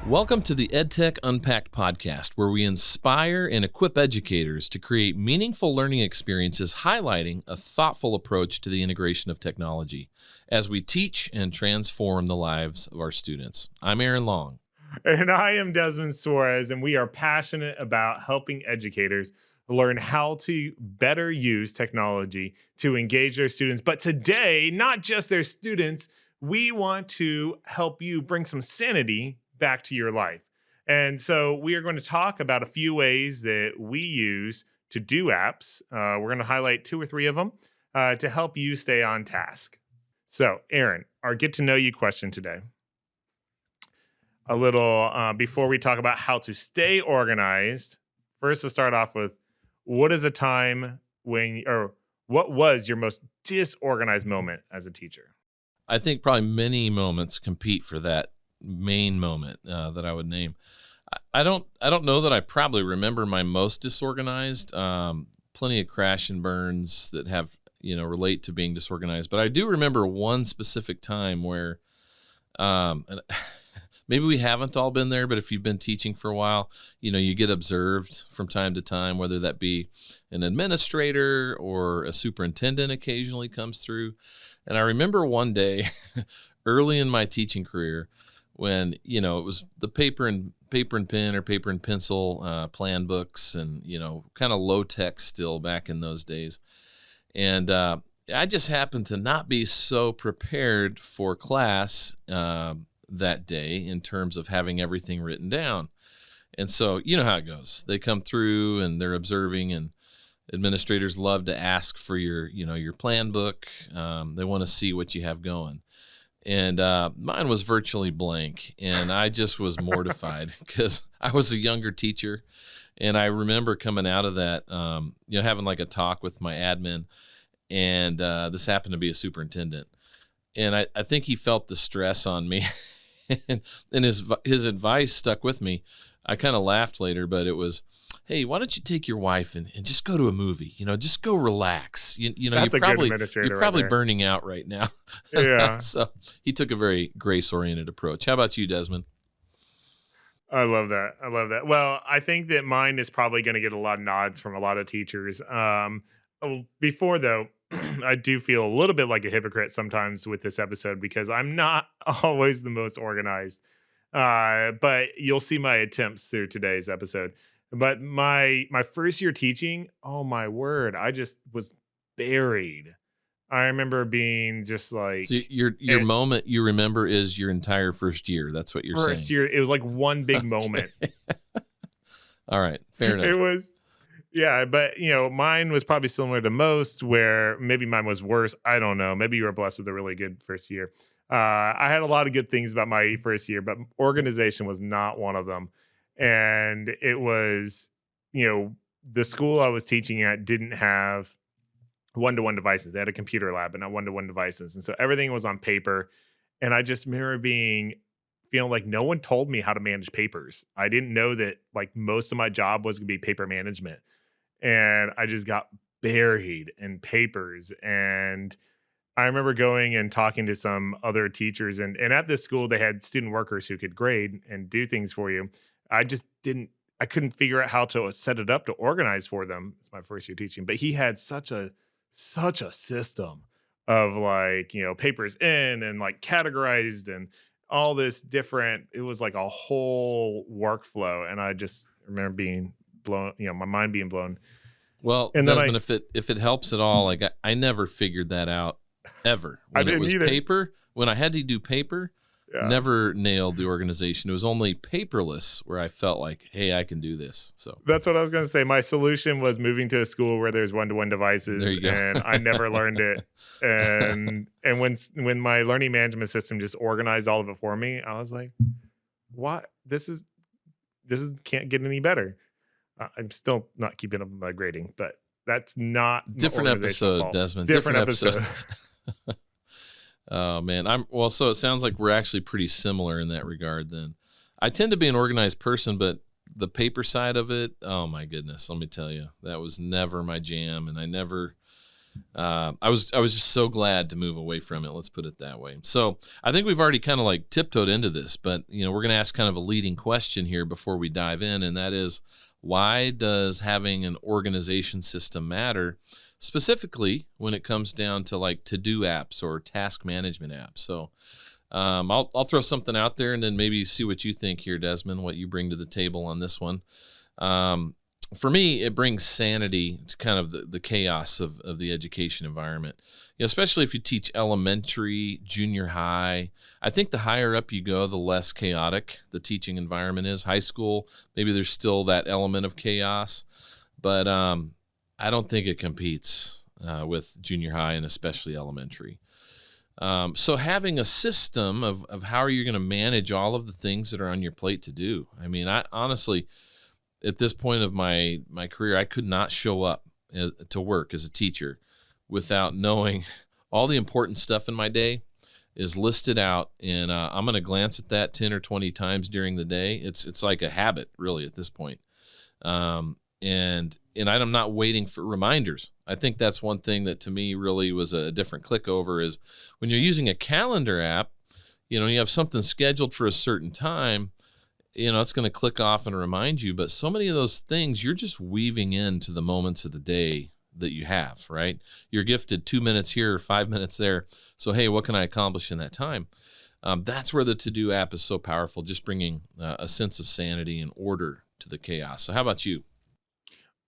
Welcome to the EdTech Unpacked podcast, where we inspire and equip educators to create meaningful learning experiences highlighting a thoughtful approach to the integration of technology as we teach and transform the lives of our students. I'm Aaron Long. And I am Desmond Suarez, and we are passionate about helping educators learn how to better use technology to engage their students. But today, not just their students, we want to help you bring some sanity back to your life. And so we are going to talk about a few ways that we use to do apps. We're going to highlight 2 or 3 of them to help you stay on task. So, Aaron, our get to know you question today. A little before we talk about how to stay organized. First, to start off with, what is a time what was your most disorganized moment as a teacher? I think probably many moments compete for that main moment that I would name. I don't know that I probably remember my most disorganized. Plenty of crash and burns that have relate to being disorganized, but I do remember one specific time where and maybe we haven't all been there, but if you've been teaching for a while, you get observed from time to time, whether that be an administrator or a superintendent occasionally comes through. And I remember one day early in my teaching career when, it was the paper and pen or paper and pencil plan books and, kind of low tech still back in those days. And I just happened to not be so prepared for class that day in terms of having everything written down. And so, you know how it goes. They come through and they're observing, and administrators love to ask for your plan book. They want to see what you have going. And mine was virtually blank, and I just was mortified because I was a younger teacher. And I remember coming out of that, having like a talk with my admin, and this happened to be a superintendent. And I think he felt the stress on me, and his advice stuck with me. I kind of laughed later, but it was, hey, why don't you take your wife and just go to a movie? Just go relax. That's you're probably right burning out right now. Yeah. So he took a very grace-oriented approach. How about you, Desmond? I love that. Well, I think that mine is probably going to get a lot of nods from a lot of teachers. Before though, I do feel a little bit like a hypocrite sometimes with this episode because I'm not always the most organized. But you'll see my attempts through today's episode. But my first year teaching, oh my word, I just was buried. I remember being just like... So your moment you remember is your entire first year. That's what you're saying. First year, it was like one big moment. All right, fair enough. It was, yeah, but mine was probably similar to most, where maybe mine was worse. I don't know. Maybe you were blessed with a really good first year. I had a lot of good things about my first year, but organization was not one of them. And it was, the school I was teaching at didn't have one-to-one devices. They had a computer lab, but not one-to-one devices. And so everything was on paper. And I just remember feeling like no one told me how to manage papers. I didn't know that like most of my job was going to be paper management. And I just got buried in papers. And I remember going and talking to some other teachers. And at this school, they had student workers who could grade and do things for you. I couldn't figure out how to set it up to organize for them. It's my first year teaching, but he had such a system of like, papers in and like categorized and all this different, it was like a whole workflow. And I just remember being blown, my mind being blown. Well, and Desmond, if it helps at all, like I never figured that out ever. When it was either. Paper, when I had to do paper, never nailed the organization. It was only paperless where I felt like, hey, I can do this. So that's what I was going to say. My solution was moving to a school where there's one-to-one devices, there you go. And I never learned it. And when my learning management system just organized all of it for me, I was like, what? This is can't get any better. I'm still not keeping up with my grading, but that's not different episode, fault. Desmond. Different episode. Oh man, so it sounds like we're actually pretty similar in that regard then. I tend to be an organized person, but the paper side of it, oh my goodness, let me tell you, that was never my jam, and I never I was just so glad to move away from it. Let's put it that way. So I think we've already kind of like tiptoed into this, but we're going to ask kind of a leading question here before we dive in, and that is, why does having an organization system matter, specifically when it comes down to like to-do apps or task management apps? So I'll throw something out there and then maybe see what you think here, Desmond, what you bring to the table on this one. For me, it brings sanity to kind of the chaos of the education environment, especially if you teach elementary, junior high. I think the higher up you go, the less chaotic the teaching environment is. High school, maybe there's still that element of chaos, but I don't think it competes with junior high and especially elementary. So having a system of how are you going to manage all of the things that are on your plate to do? I mean, I honestly, at this point of my career, I could not show up to work as a teacher without knowing all the important stuff in my day is listed out, and I'm going to glance at that 10 or 20 times during the day. It's like a habit, really, at this point. And I'm not waiting for reminders. I think that's one thing that to me really was a different click over is when you're using a calendar app, you have something scheduled for a certain time, it's going to click off and remind you, but so many of those things you're just weaving into the moments of the day that you have, right? You're gifted 2 minutes here or 5 minutes there. So, hey, what can I accomplish in that time? That's where the To-Do app is so powerful, just bringing a sense of sanity and order to the chaos. So how about you?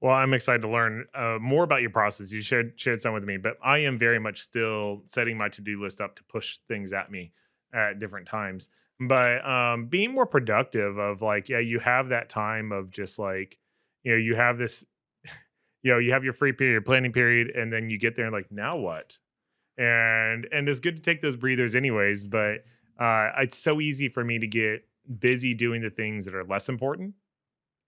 Well, I'm excited to learn more about your process. You shared some with me, but I am very much still setting my to-do list up to push things at me at different times. But being more productive of like, yeah, you have that time of just like, you have this, you have your free period, planning period, and then you get there and like, now what? And it's good to take those breathers anyways, but it's so easy for me to get busy doing the things that are less important.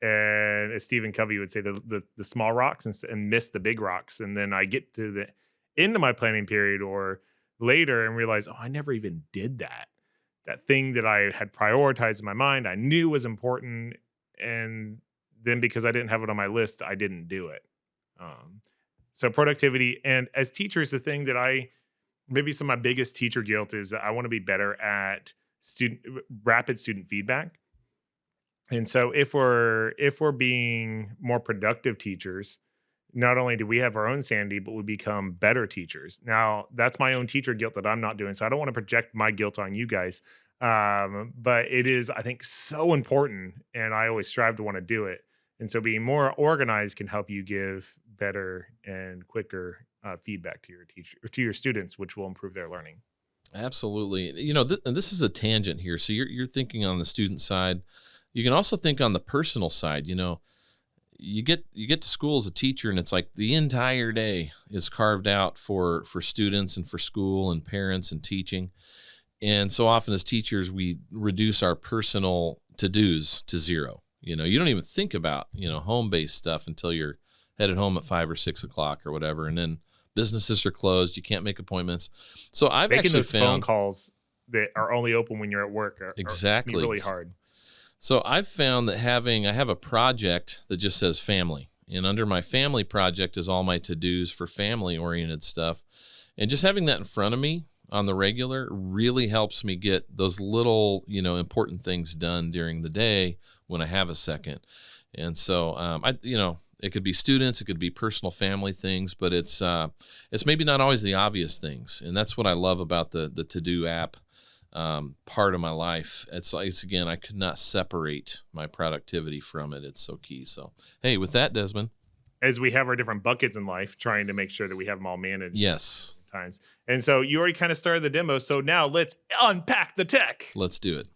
And as Stephen Covey would say, the small rocks and miss the big rocks. And then I get to the end of my planning period or later and realize, oh, I never even did that. That thing that I had prioritized in my mind, I knew was important. And then because I didn't have it on my list, I didn't do it. So productivity. And as teachers, the thing that maybe some of my biggest teacher guilt is that I want to be better at rapid student feedback. And so if we're being more productive teachers, not only do we have our own sanity, but we become better teachers. Now, that's my own teacher guilt that I'm not doing. So I don't want to project my guilt on you guys. But it is, I think, so important. And I always strive to want to do it. And so being more organized can help you give better and quicker feedback to your teacher, to your students, which will improve their learning. Absolutely. And this is a tangent here. So you're thinking on the student side. You can also think on the personal side. You get to school as a teacher, and it's like the entire day is carved out for students and for school and parents and teaching. And so often as teachers, we reduce our personal to-dos to zero. You don't even think about, home-based stuff until you're headed home at 5 or 6 o'clock or whatever. And then businesses are closed. You can't make appointments. So I've Making actually those found phone calls that are only open when you're at work exactly are really hard. So I've found that I have a project that just says family. And under my family project is all my to-dos for family-oriented stuff. And just having that in front of me on the regular really helps me get those little, important things done during the day when I have a second. And so, it could be students, it could be personal family things, but it's maybe not always the obvious things. And that's what I love about the To-Do app. Part of my life. It's again, I could not separate my productivity from it. It's so key. So, hey, with that, Desmond, as we have our different buckets in life, trying to make sure that we have them all managed. Yes. Times. And so you already kind of started the demo. So now let's unpack the tech. Let's do it.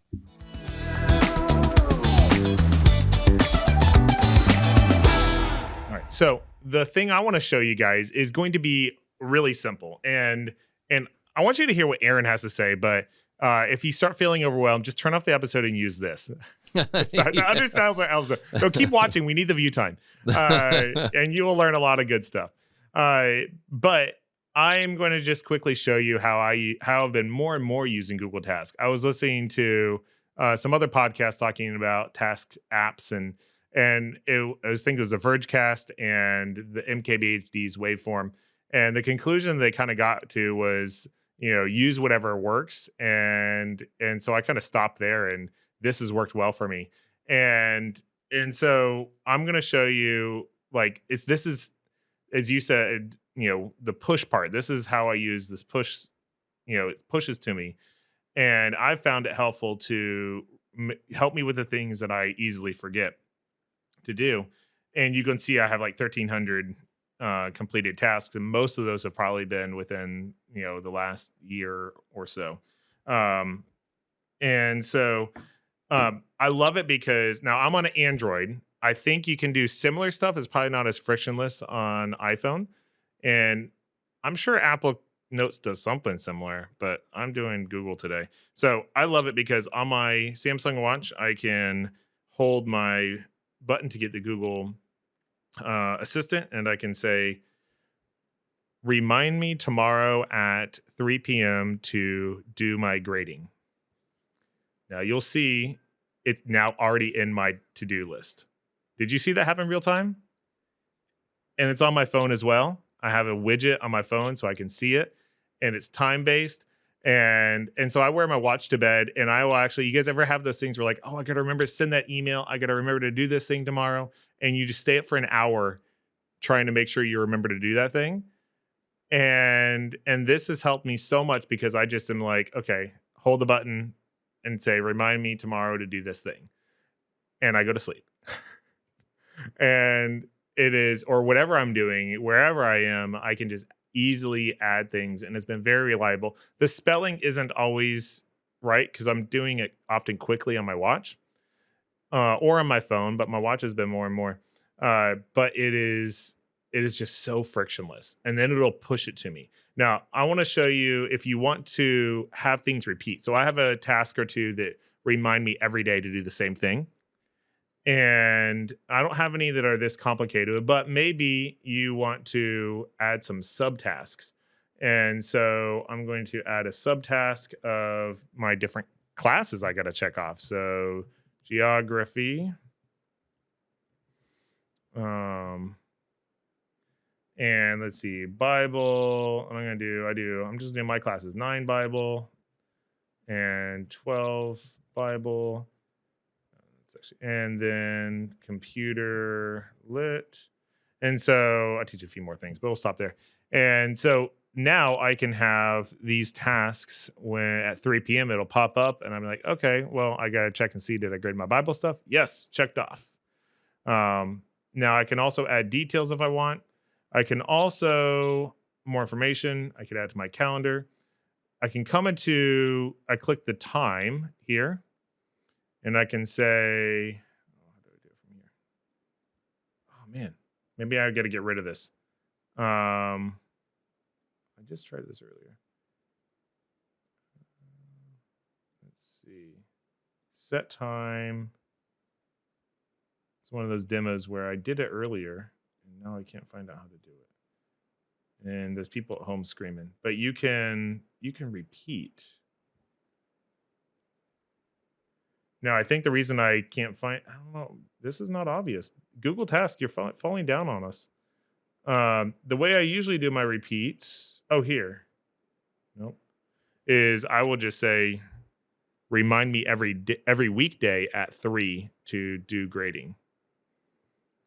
All right. So the thing I want to show you guys is going to be really simple. And I want you to hear what Aaron has to say, but if you start feeling overwhelmed, just turn off the episode and use this. Understand what else. So keep watching. We need the view time, and you will learn a lot of good stuff. But I'm going to just quickly show you how I've been more and more using Google Tasks. I was listening to some other podcasts talking about task apps, and I was thinking it was a Vergecast and the MKBHD's waveform. And the conclusion they kind of got to was, use whatever works. And so I kind of stopped there, and this has worked well for me. And so I'm going to show you, like, this is, as you said, the push part. This is how I use this push. It pushes to me, and I found it helpful to help me with the things that I easily forget to do. And you can see I have like 1,300 completed tasks, and most of those have probably been within the last year or so. Um, and so I love it because now I'm on an Android. I think you can do similar stuff. It's probably not as frictionless on iPhone, and I'm sure Apple Notes does something similar, but I'm doing Google today. So I love it because on my Samsung Watch, I can hold my button to get the Google Assistant, and I can say, remind me tomorrow at 3 p.m. to do my grading. Now you'll see it's now already in my to-do list. Did you see that happen real time? And it's on my phone as well. I have a widget on my phone so I can see it, and it's time-based. And so I wear my watch to bed, and I will actually, you guys ever have those things where like, oh, I got to remember to send that email. I got to remember to do this thing tomorrow. And you just stay up for an hour trying to make sure you remember to do that thing. And this has helped me so much because I just am like, okay, hold the button and say, remind me tomorrow to do this thing. And I go to sleep. And it is, or whatever I'm doing, wherever I am, I can just easily add things, and it's been very reliable. The spelling isn't always right because I'm doing it often quickly on my watch or on my phone, but my watch has been more and more. But it is just so frictionless, and then it'll push it to me. Now, I want to show you if you want to have things repeat. So I have a task or two that remind me every day to do the same thing. And I don't have any that are this complicated, but maybe you want to add some subtasks. And so I'm going to add a subtask of my different classes I got to check off. So geography. And let's see, Bible. I'm just doing my classes, 9 Bible and 12 Bible. And then computer lit. And so I teach a few more things, but we'll stop there. And so now I can have these tasks when at 3 p.m. it'll pop up, and I'm like, okay, well, I got to check and see, did I grade my Bible stuff? Yes, checked off. Now I can also add details if I want. I can also, more information, I could add to my calendar. I can come I click the time here. And I can say, how do I do it from here? Oh man, maybe I got to get rid of this. I just tried this earlier. Let's see. Set time. It's one of those demos where I did it earlier, and now I can't find out how to do it. And there's people at home screaming, but you can repeat. Now, I think the reason I can't find, I don't know, this is not obvious. Google Task, you're falling down on us. The way I usually do my repeats, here. Nope. Is I will just say, remind me every weekday at 3 to do grading.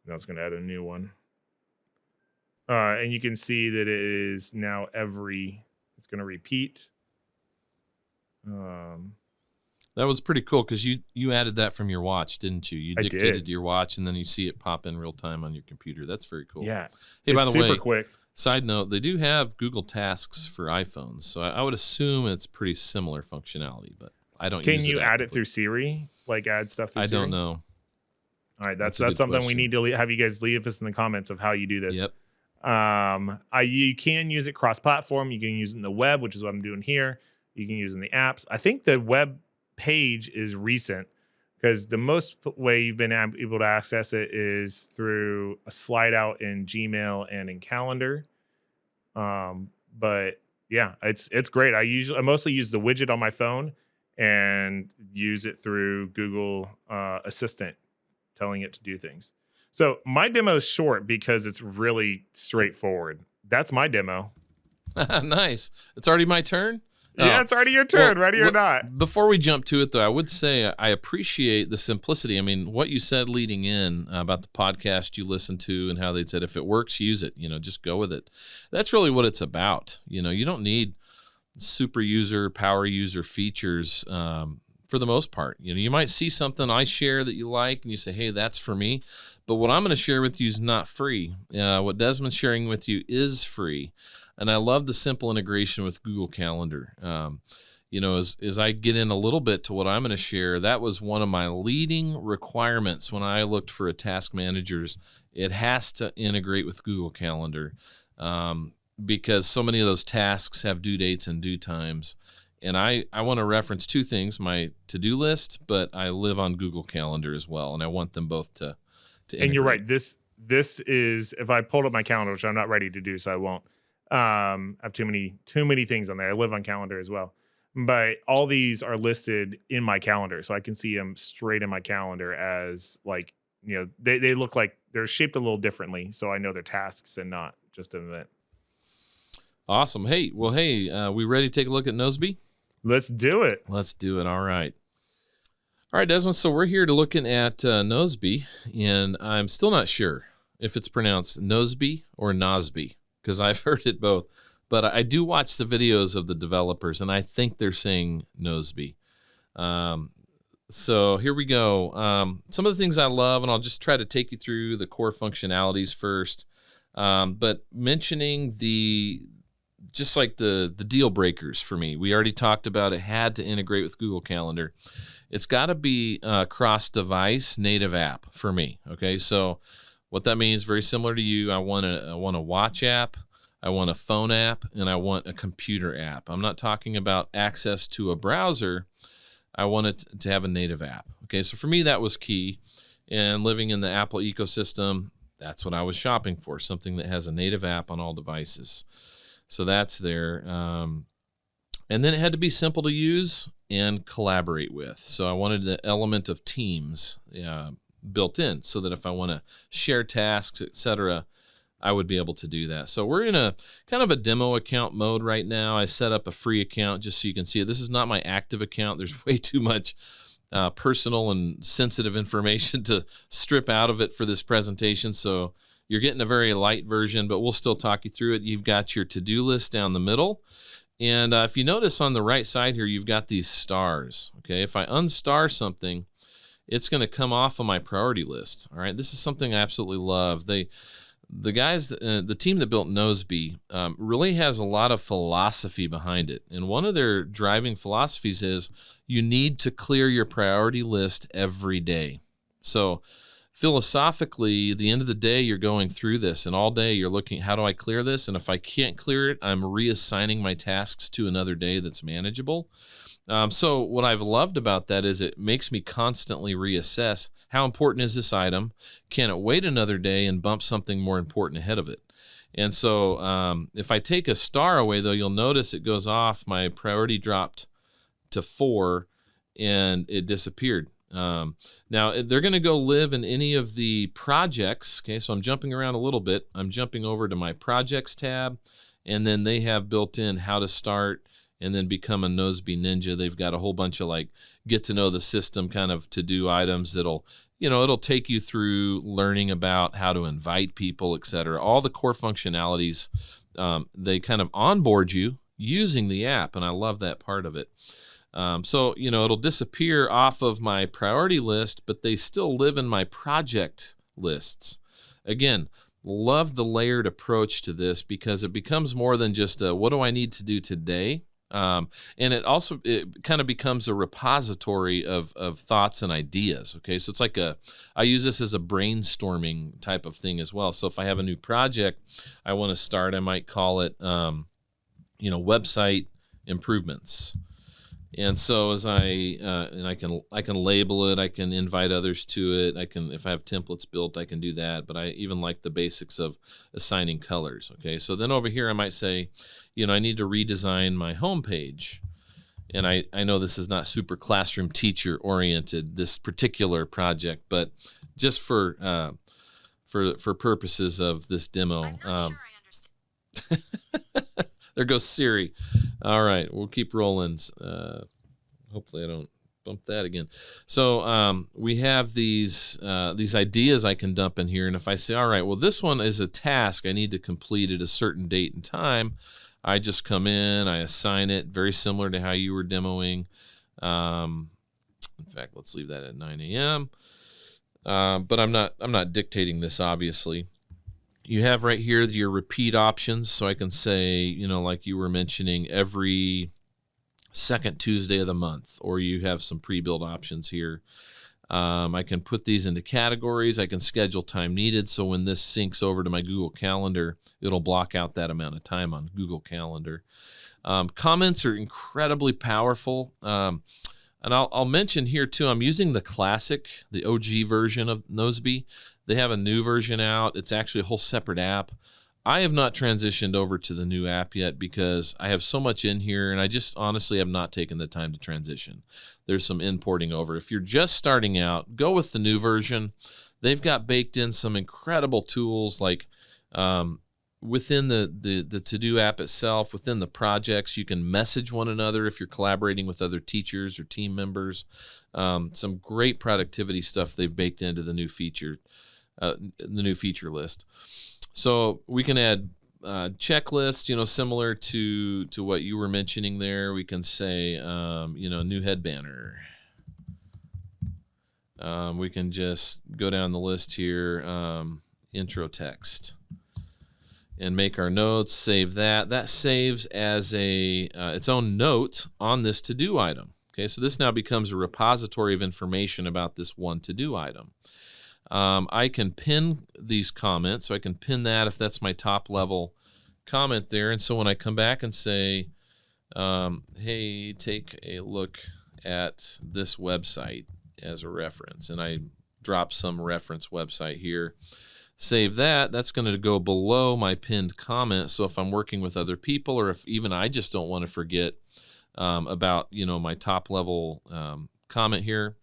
Now it's going to add a new one. And you can see that it is now it's going to repeat. That was pretty cool because you added that from your watch, didn't you? You dictated to your watch, and then you see it pop in real time on your computer. That's very cool. Yeah. Hey, by the way, super quick. Side note, they do have Google Tasks for iPhones, so I would assume it's pretty similar functionality, but I don't use it. Can you add it through Siri? Like add stuff through Siri? I don't know. All right, that's something we need to have you guys leave us in the comments of how you do this. Yep. You can use it cross-platform. You can use it in the web, which is what I'm doing here. You can use it in the apps. I think the web page is recent because the most way you've been able to access it is through a slide out in Gmail and in Calendar. But yeah, it's great. I mostly use the widget on my phone and use it through Google Assistant, telling it to do things. So my demo is short because it's really straightforward, that's my demo. Nice. It's already my turn. Yeah, it's already your turn, ready or not. Before we jump to it, though, I would say I appreciate the simplicity. I mean, what you said leading in about the podcast you listened to and how they said if it works, use it. Just go with it. That's really what it's about. You don't need super user, power user features for the most part. You might see something I share that you like, and you say, hey, that's for me. But what I'm going to share with you is not free. What Desmond's sharing with you is free. And I love the simple integration with Google Calendar. As I get in a little bit to what I'm going to share, that was one of my leading requirements when I looked for a task manager's. It has to integrate with Google Calendar because so many of those tasks have due dates and due times. And I want to reference two things, my to-do list, but I live on Google Calendar as well. And I want them both to integrate. And you're right. This is, if I pulled up my calendar, which I'm not ready to do, so I won't. I have too many things on there. I live on calendar as well, but all these are listed in my calendar, so I can see them straight in my calendar as like, they look like they're shaped a little differently, so I know they're tasks and not just an event. Awesome. Hey, we ready to take a look at Nozbe? Let's do it. Let's do it. All right, Desmond. So we're here to looking at Nozbe, and I'm still not sure if it's pronounced Nozbe or Nozbe, because I've heard it both. But I do watch the videos of the developers, and I think they're saying Nozbe. So here we go. Some of the things I love, and I'll just try to take you through the core functionalities first. But mentioning just like the deal breakers for me. We already talked about it had to integrate with Google Calendar. It's got to be a cross-device native app for me. Okay, so what that means, very similar to you, I want a watch app, I want a phone app, and I want a computer app. I'm not talking about access to a browser. I want it to have a native app. Okay, so for me, that was key. And living in the Apple ecosystem, that's what I was shopping for, something that has a native app on all devices. So that's there. And then it had to be simple to use and collaborate with. So I wanted the element of teams built in so that if I want to share tasks, etc., I would be able to do that. So we're in a kind of a demo account mode right now. I set up a free account just so you can see it. This is not my active account. There's way too much personal and sensitive information to strip out of it for this presentation. So you're getting a very light version, but we'll still talk you through it. You've got your to-do list down the middle. And if you notice on the right side here, you've got these stars. Okay, if I unstar something, it's going to come off of my priority list. All right, this is something I absolutely love. The guys, the team that built Nozbe really has a lot of philosophy behind it. And one of their driving philosophies is you need to clear your priority list every day. So philosophically, at the end of the day, you're going through this, and all day you're looking, how do I clear this? And if I can't clear it, I'm reassigning my tasks to another day that's manageable. So what I've loved about that is it makes me constantly reassess how important is this item? Can it wait another day and bump something more important ahead of it? And so if I take a star away, though, you'll notice it goes off. My priority dropped to 4, and it disappeared. Now, they're going to go live in any of the projects. Okay, so I'm jumping around a little bit. I'm jumping over to my projects tab, and then they have built in how to start and then become a Nozbe Ninja. They've got a whole bunch of like get to know the system kind of to-do items that'll, it'll take you through learning about how to invite people, etc. All the core functionalities, they kind of onboard you using the app, and I love that part of it. So, it'll disappear off of my priority list, but they still live in my project lists. Again, love the layered approach to this because it becomes more than just what do I need to do today? And it kind of becomes a repository of thoughts and ideas. Okay, so it's like I use this as a brainstorming type of thing as well. So if I have a new project I want to start, I might call it, website improvements. And so as I can label it, I can invite others to it. If I have templates built, I can do that. But I even like the basics of assigning colors. Okay, so then over here I might say, I need to redesign my homepage. And I know this is not super classroom teacher oriented, this particular project, but just for purposes of this demo. I'm not sure I understand. There goes Siri. All right, we'll keep rolling. Hopefully I don't bump that again. So we have these ideas I can dump in here, and if I say, all right, well, this one is a task I need to complete at a certain date and time, I just come in, I assign it, very similar to how you were demoing. In fact, let's leave that at 9 a.m. But I'm not dictating this, obviously. You have right here your repeat options, so I can say, like you were mentioning, every second Tuesday of the month, or you have some pre-built options here. I can put these into categories. I can schedule time needed, so when this syncs over to my Google Calendar, it'll block out that amount of time on Google Calendar. Comments are incredibly powerful. And I'll mention here too, I'm using the classic, the OG version of Nozbe. They have a new version out. It's actually a whole separate app. I have not transitioned over to the new app yet because I have so much in here, and I just honestly have not taken the time to transition. There's some importing over. If you're just starting out, go with the new version. They've got baked in some incredible tools like within the to-do app itself, within the projects, you can message one another if you're collaborating with other teachers or team members. Some great productivity stuff they've baked into the new feature list. So we can add checklists, similar to what you were mentioning there. We can say, new head banner. We can just go down the list here, intro text, and make our notes, save that. That saves as its own note on this to-do item. Okay, so this now becomes a repository of information about this one to-do item. I can pin these comments, so I can pin that if that's my top level comment there. And so when I come back and say, hey, take a look at this website as a reference, and I drop some reference website here, save that, that's going to go below my pinned comment. So if I'm working with other people, or if even I just don't want to forget about my top level comment here,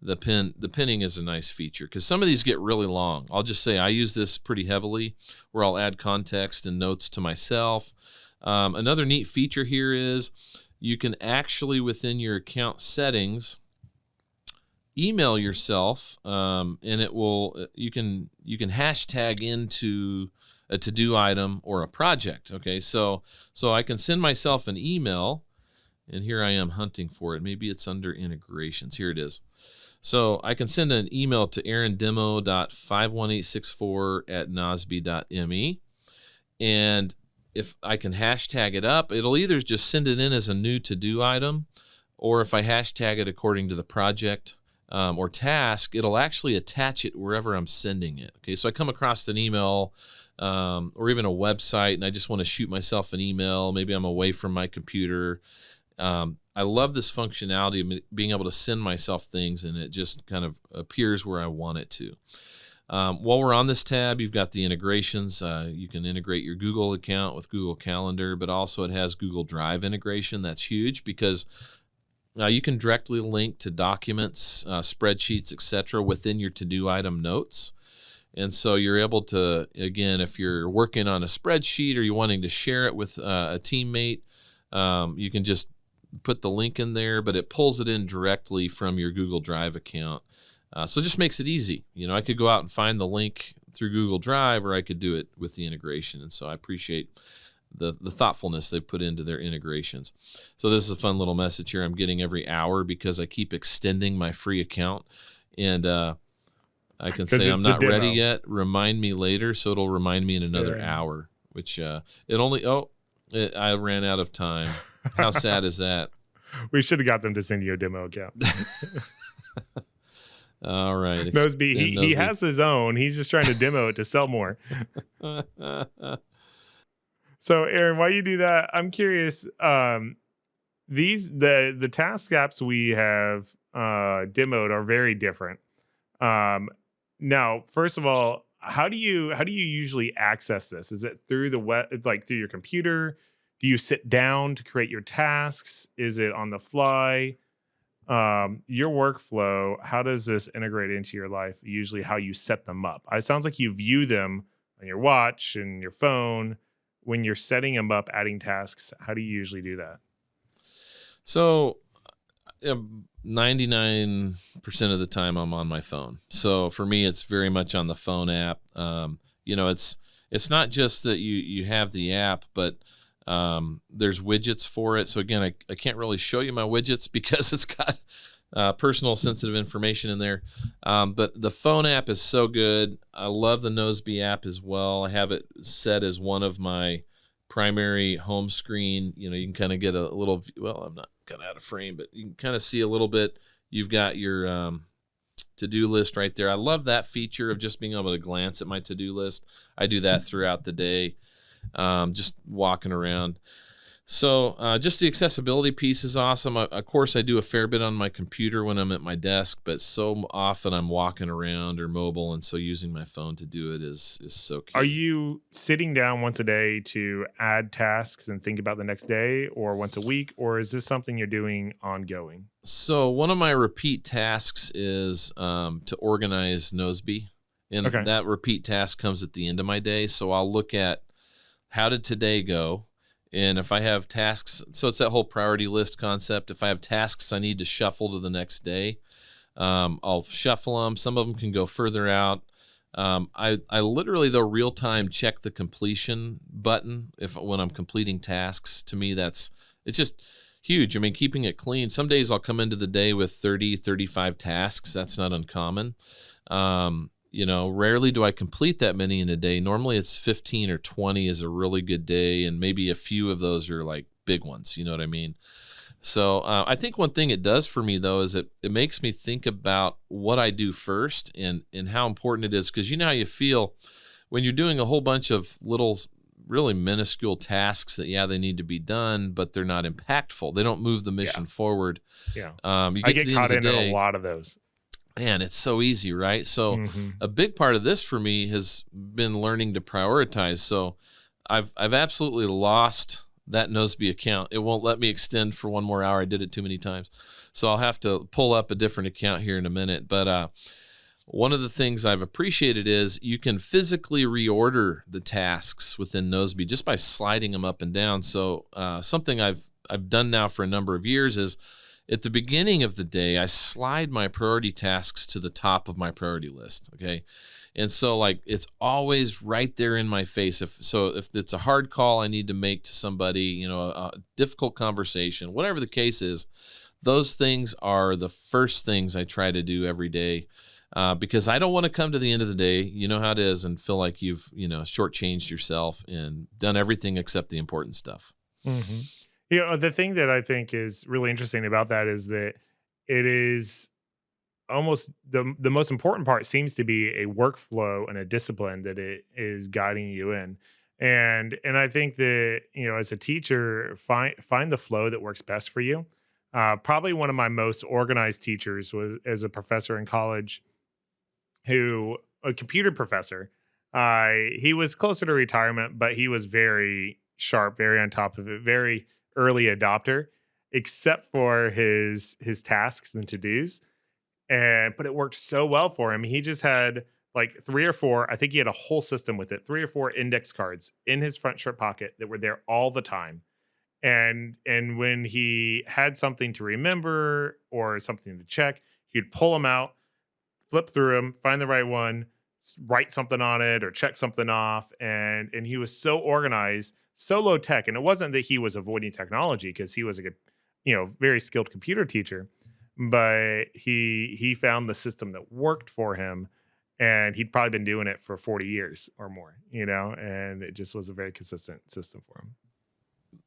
the pinning is a nice feature because some of these get really long. I'll just say I use this pretty heavily where I'll add context and notes to myself. Another neat feature here is you can actually, within your account settings, email yourself, and it will. You can hashtag into a to-do item or a project. Okay, so I can send myself an email, and here I am hunting for it. Maybe it's under integrations. Here it is. So I can send an email to aarondemo.51864@nozbe.me, and if I can hashtag it up, it'll either just send it in as a new to-do item, or if I hashtag it according to the project or task, it'll actually attach it wherever I'm sending it. Okay, so I come across an email or even a website, and I just want to shoot myself an email. Maybe I'm away from my computer. I love this functionality of being able to send myself things, and it just kind of appears where I want it to. While we're on this tab, you've got the integrations. You can integrate your Google account with Google Calendar, but also it has Google Drive integration. That's huge because you can directly link to documents, spreadsheets, etc. within your to-do item notes. And so you're able to, again, if you're working on a spreadsheet or you're wanting to share it with a teammate, you can just put the link in there, but it pulls it in directly from your Google Drive account. So it just makes it easy. I could go out and find the link through Google Drive, or I could do it with the integration. And so I appreciate the thoughtfulness they've put into their integrations. So this is a fun little message here I'm getting every hour because I keep extending my free account. And I can say I'm not ready yet. Remind me later. So it'll remind me in another hour, which I ran out of time. How sad is that? We should have got them to send you a demo account. All right. Nozbe, he has his own. He's just trying to demo it to sell more. So, Aaron, while you do that, I'm curious. The task apps we have demoed are very different. Now, first of all, how do you usually access this? Is it through the web, like through your computer? Do you sit down to create your tasks? Is it on the fly? Your workflow, how does this integrate into your life? Usually how you set them up. It sounds like you view them on your watch and your phone. when you're setting them up, adding tasks, how do you usually do that? So 99% of the time I'm on my phone. So for me, it's very much on the phone app. It's not just that you have the app, but there's widgets for it. So again, I can't really show you my widgets because it's got personal sensitive information in there. But the phone app is so good. I love the Nozbe app as well. I have it set as one of my primary home screen. You can kind of get a little, well, I'm not kind of out of frame, but you can kind of see a little bit. You've got your to-do list right there. I love that feature of just being able to glance at my to-do list. I do that throughout the day, just walking around. So just the accessibility piece is awesome. Of course, I do a fair bit on my computer when I'm at my desk, but so often I'm walking around or mobile, and so using my phone to do it is so key. Are you sitting down once a day to add tasks and think about the next day, or once a week, or is this something you're doing ongoing? So one of my repeat tasks is to organize Nozbe, and Okay. that repeat task comes at the end of my day. So I'll look at how did today go, and if I have tasks, so it's that whole priority list concept. If I have tasks I need to shuffle to the next day, I'll shuffle them. Some of them can go further out. I literally, though, real time check the completion button when I'm completing tasks. To me, it's just huge. I mean, keeping it clean. Some days I'll come into the day with 30, 35 tasks. That's not uncommon. Rarely do I complete that many in a day. Normally it's 15 or 20 is a really good day, and maybe a few of those are like big ones. You know what I mean? So I think one thing it does for me, though, is it makes me think about what I do first and how important it is. Because you know how you feel when you're doing a whole bunch of little, really minuscule tasks that, they need to be done, but they're not impactful. They don't move the mission forward. Yeah. You I get to get the caught end of in the day, a lot of those. man, it's so easy, right? So Mhm. a big part of this for me has been learning to prioritize. So I've absolutely lost that Nozbe account. It won't let me extend for one more hour. I did it too many times. So I'll have to pull up a different account here in a minute. But one of the things I've appreciated is you can physically reorder the tasks within Nozbe just by sliding them up and down. So something I've done now for a number of years is at the beginning of the day, I slide my priority tasks to the top of my priority list. Okay. And so like, it's always right there in my face. If it's a hard call I need to make to somebody, a difficult conversation, whatever the case is, those things are the first things I try to do every day. Because I don't want to come to the end of the day, you know how it is, and feel like you've, shortchanged yourself and done everything except the important stuff. Mm-hmm. The thing that I think is really interesting about that is that it is almost the most important part seems to be a workflow and a discipline that it is guiding you in. And I think that, as a teacher, find the flow that works best for you. Probably one of my most organized teachers was as a professor in college, a computer professor. He was closer to retirement, but he was very sharp, very on top of it, very early adopter, except for his tasks and to-dos. But it worked so well for him. He just had like 3 or 4, I think he had a whole system with it, 3 or 4 index cards in his front shirt pocket that were there all the time. And when he had something to remember or something to check, he'd pull them out, flip through them, find the right one, write something on it or check something off. And he was so organized, so low tech. And it wasn't that he was avoiding technology, because he was a good, very skilled computer teacher, but he found the system that worked for him, and he'd probably been doing it for 40 years or more, and it just was a very consistent system for him.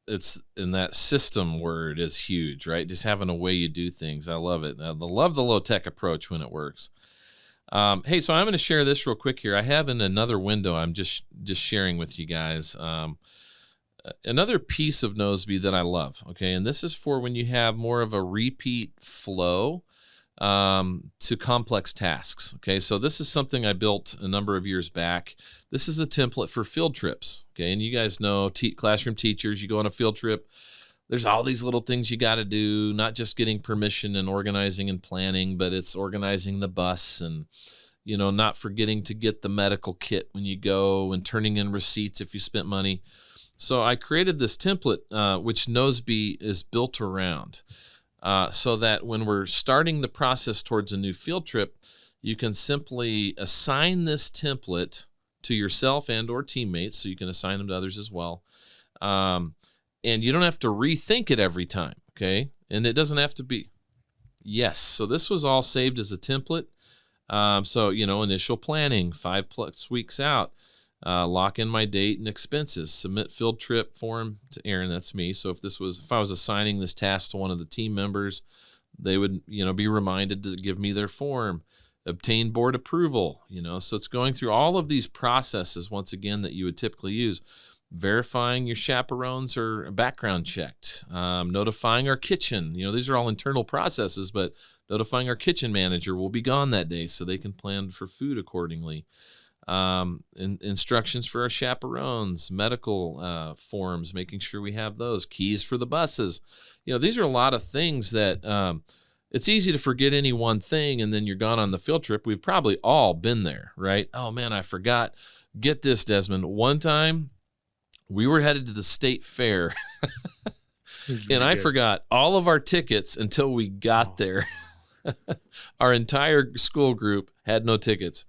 It's in that system word is huge, right? Just having a way you do things. I love it. I love the low tech approach when it works. Hey, so I'm going to share this real quick here. I have in another window, I'm just sharing with you guys, another piece of Nozbe that I love. Okay. And this is for when you have more of a repeat flow, to complex tasks. Okay. So this is something I built a number of years back. This is a template for field trips. Okay. And you guys know, classroom teachers, you go on a field trip, there's all these little things you got to do, not just getting permission and organizing and planning, but it's organizing the bus and, not forgetting to get the medical kit when you go and turning in receipts if you spent money. So I created this template, which Nozbe is built around, so that when we're starting the process towards a new field trip, you can simply assign this template to yourself and or teammates, so you can assign them to others as well. And you don't have to rethink it every time, okay? And it doesn't have to be. Yes, so this was all saved as a template. So, initial planning, 5+ weeks out, lock in my date and expenses, submit field trip form to Aaron, that's me. So if I was assigning this task to one of the team members, they would, be reminded to give me their form, obtain board approval, so it's going through all of these processes once again that you would typically use. Verifying your chaperones are background checked, notifying our kitchen. These are all internal processes, but notifying our kitchen manager will be gone that day so they can plan for food accordingly. Instructions for our chaperones, medical forms, making sure we have those, keys for the buses. These are a lot of things that it's easy to forget any one thing and then you're gone on the field trip. We've probably all been there, right? Oh man, I forgot. Get this, Desmond. One time we were headed to the state fair and I forgot all of our tickets until we got there. Our entire school group had no tickets.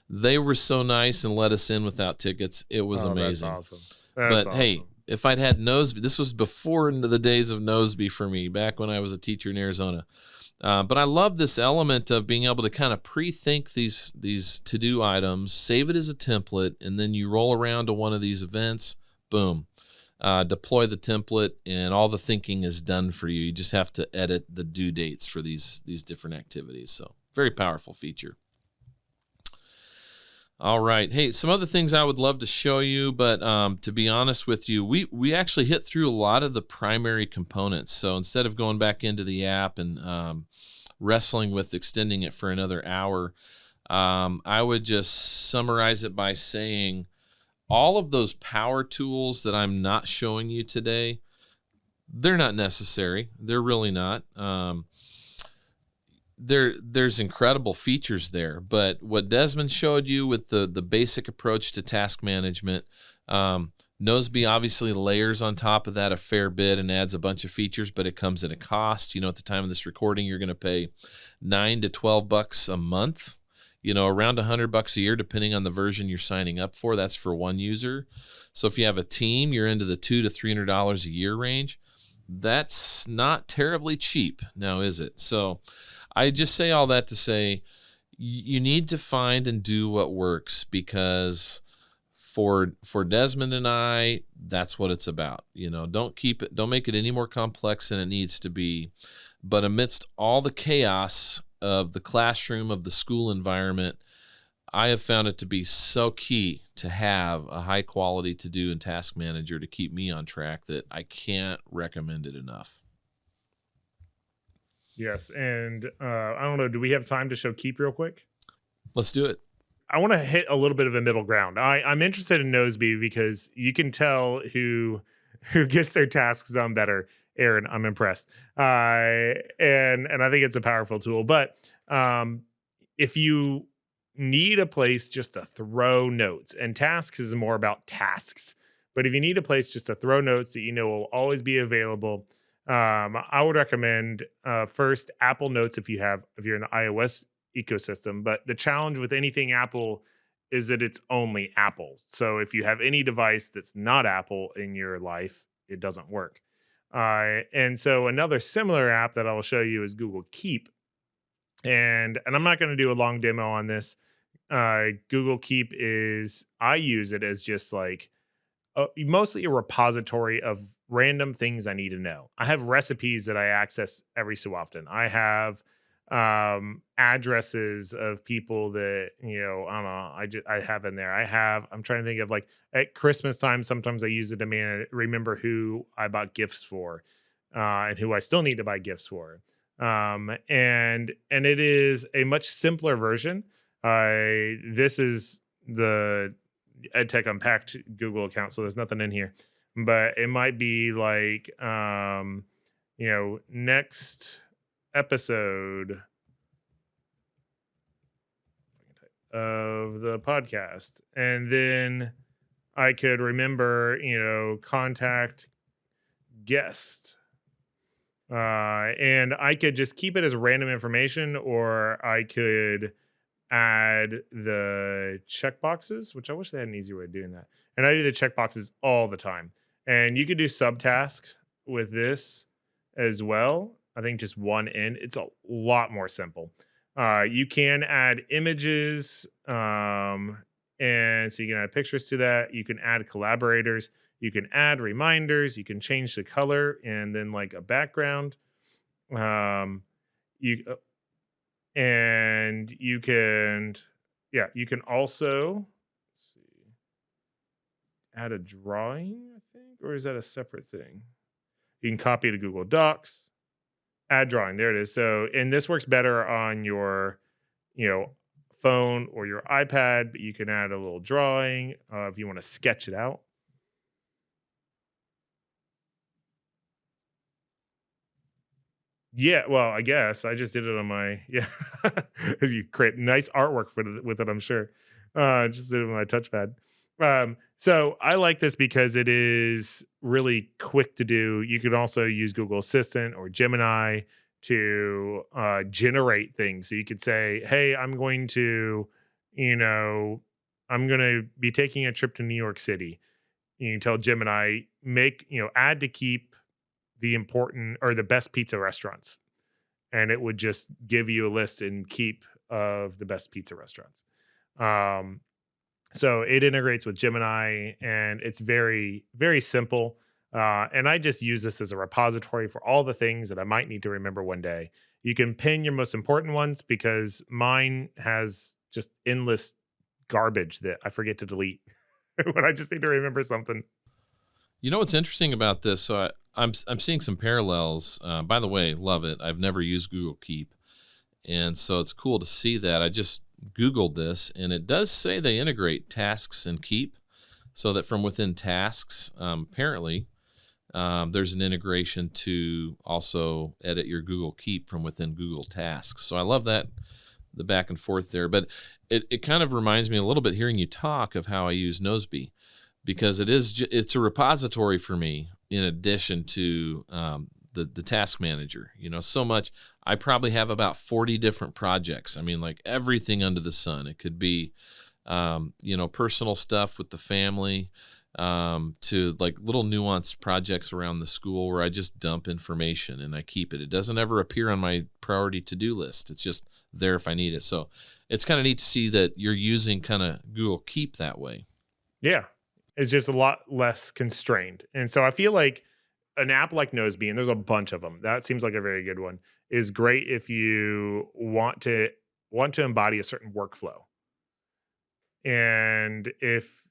They were so nice and let us in without tickets. It was amazing. That's awesome. But hey, if I'd had Nozbe, this was before the days of Nozbe for me, back when I was a teacher in Arizona. But I love this element of being able to kind of pre-think these to-do items, save it as a template, and then you roll around to one of these events, boom, deploy the template, and all the thinking is done for you. You just have to edit the due dates for these different activities. So very powerful feature. All right. Hey, some other things I would love to show you, but to be honest with you, we actually hit through a lot of the primary components. So instead of going back into the app and wrestling with extending it for another hour, I would just summarize it by saying all of those power tools that I'm not showing you today, they're not necessary. They're really not. There's incredible features there, but what Desmond showed you with the basic approach to task management, Nozbe obviously layers on top of that a fair bit and adds a bunch of features, but it comes at a cost. At the time of this recording, you're going to pay $9 to $12 a month, around $100 a year, depending on the version you're signing up for. That's for one user. So if you have a team, you're into the $200 to $300 a year range. That's not terribly cheap now, is it? So I just say all that to say you need to find and do what works, because for Desmond and I, that's what it's about. Don't make it any more complex than it needs to be. But amidst all the chaos of the classroom, of the school environment, I have found it to be so key to have a high quality to-do and task manager to keep me on track that I can't recommend it enough. Yes, and I don't know, do we have time to show Keep real quick? Let's do it. I want to hit a little bit of a middle ground. I'm interested in Nozbe because you can tell who gets their tasks done better. Aaron, I'm impressed. And I think it's a powerful tool. But if you need a place just to throw notes, and tasks is more about tasks, but if you need a place just to throw notes that will always be available, I would recommend first Apple Notes if you're in the iOS ecosystem. But the challenge with anything Apple is that it's only Apple. So if you have any device that's not Apple in your life, it doesn't work. And so another similar app that I'll show you is Google Keep. And I'm not going to do a long demo on this. Google Keep I use it as just like mostly a repository of random things I need to know. I have recipes that I access every so often. I have addresses of people that I have in there. I'm trying to think of, like, at Christmas time, sometimes I use it to remember who I bought gifts for, and who I still need to buy gifts for. And it is a much simpler version. This is the EdTech Unpacked Google account, so there's nothing in here, but it might be like next episode of the podcast, and then I could remember, contact guest. And I could just keep it as random information, or I could add the checkboxes, which I wish they had an easier way of doing that. And I do the checkboxes all the time. And you could do subtasks with this as well. I think just one in. It's a lot more simple. You can add images, and so you can add pictures to that. You can add collaborators. You can add reminders. You can change the color and then like a background. Um, you and you can, yeah, you can also let's see, add a drawing, I think, or is that a separate thing? You can copy to Google Docs, add drawing. There it is. So, and this works better on your, you know, phone or your iPad, but you can add a little drawing if you want to sketch it out. Yeah, well, I guess I just did it on my yeah. You create nice artwork with it, I'm sure. Just did it with my touchpad. So I like this because it is really quick to do. You could also use Google Assistant or Gemini to generate things. So you could say, "Hey, you know, I'm going to be taking a trip to New York City." You can tell Gemini add to keep the important or the best pizza restaurants, and it would just give you a list and keep of the best pizza restaurants. Um, so it integrates with Gemini, and it's very, very simple. And I just use this as a repository for all the things that I might need to remember one day. You can pin your most important ones because mine has just endless garbage that I forget to delete when I just need to remember something. You know what's interesting about this? So I'm seeing some parallels. By the way, love it. I've never used Google Keep, and so it's cool to see that. I just Googled this, and it does say they integrate tasks and Keep, so that from within tasks, apparently, there's an integration to also edit your Google Keep from within Google Tasks. So I love that, the back and forth there. But it kind of reminds me a little bit hearing you talk of how I use Nozbe, because it's a repository for me in addition to the task manager. So much. I probably have about 40 different projects. I mean, like everything under the sun. It could be personal stuff with the family, to like little nuanced projects around the school where I just dump information and I keep it. It doesn't ever appear on my priority to-do list. It's just there if I need it. So it's kind of neat to see that you're using kind of Google Keep that way. Yeah. It's just a lot less constrained. And so I feel like an app like Nozbe, and there's a bunch of them, that seems like a very good one, is great if you want to embody a certain workflow. And if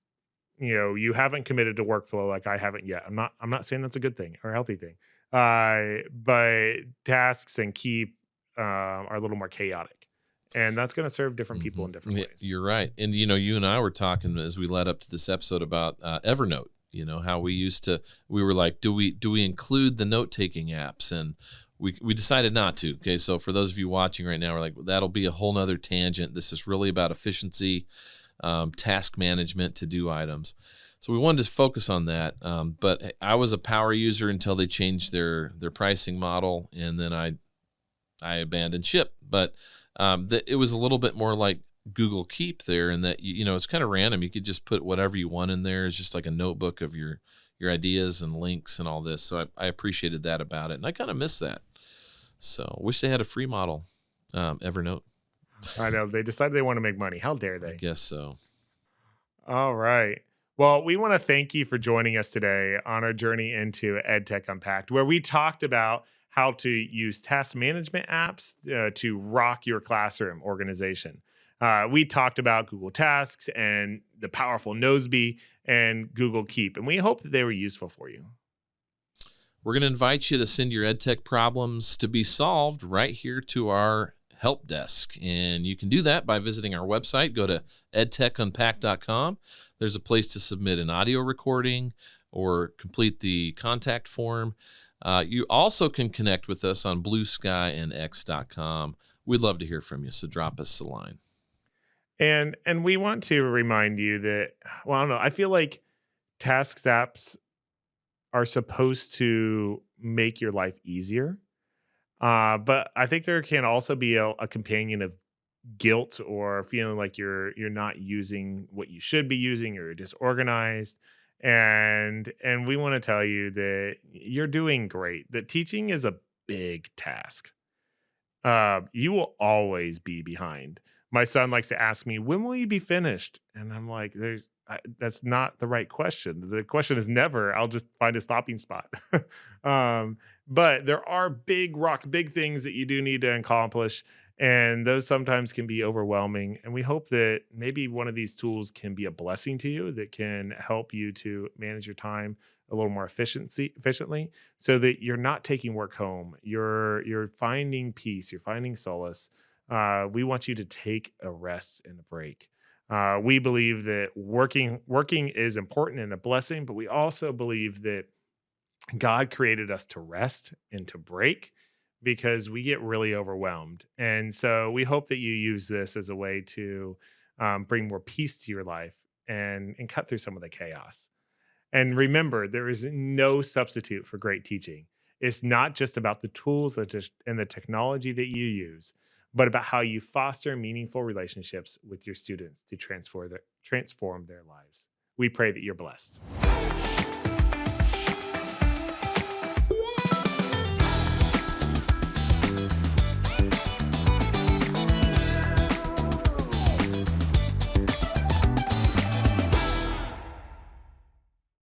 you haven't committed to workflow like I haven't yet, I'm not saying that's a good thing or a healthy thing. But tasks and Keep are a little more chaotic. And that's going to serve different people in different ways. You're right. And, you and I were talking as we led up to this episode about Evernote, how we were like, do we include the note-taking apps? And we decided not to. Okay. So for those of you watching right now, we're like, that'll be a whole nother tangent. This is really about efficiency, task management, to-do items. So we wanted to focus on that. But I was a power user until they changed their pricing model. And then I abandoned ship. But it was a little bit more like Google Keep there, and that it's kind of random. You could just put whatever you want in there. It's just like a notebook of your ideas and links and all this. So I appreciated that about it, and I kind of miss that. So wish they had a free model, Evernote. I know they decided they want to make money. How dare they? I guess so. All right. Well, we want to thank you for joining us today on our journey into EdTech Unpacked, where we talked about how to use task management apps to rock your classroom organization. We talked about Google Tasks and the powerful Nozbe and Google Keep, and we hope that they were useful for you. We're going to invite you to send your EdTech problems to be solved right here to our help desk, and you can do that by visiting our website. Go to edtechunpack.com. There's a place to submit an audio recording or complete the contact form. You also can connect with us on blueskyandx.com. We'd love to hear from you, so drop us a line. And we want to remind you that, well, I don't know, I feel like Tasks apps are supposed to make your life easier. But I think there can also be a companion of guilt or feeling like you're not using what you should be using or you're disorganized. And we want to tell you that you're doing great. That teaching is a big task. You will always be behind. My son likes to ask me, "When will you be finished?" And I'm like, that's not the right question. The question is never. I'll just find a stopping spot." um, but there are big rocks, big things that you do need to accomplish, and those sometimes can be overwhelming. And we hope that maybe one of these tools can be a blessing to you that can help you to manage your time a little more efficiently so that you're not taking work home. You're finding peace. You're finding solace. We want you to take a rest and a break. We believe that working is important and a blessing, but we also believe that God created us to rest and to break because we get really overwhelmed. And so we hope that you use this as a way to bring more peace to your life and cut through some of the chaos. And remember, there is no substitute for great teaching. It's not just about the tools and the technology that you use, but about how you foster meaningful relationships with your students to transform their lives. We pray that you're blessed.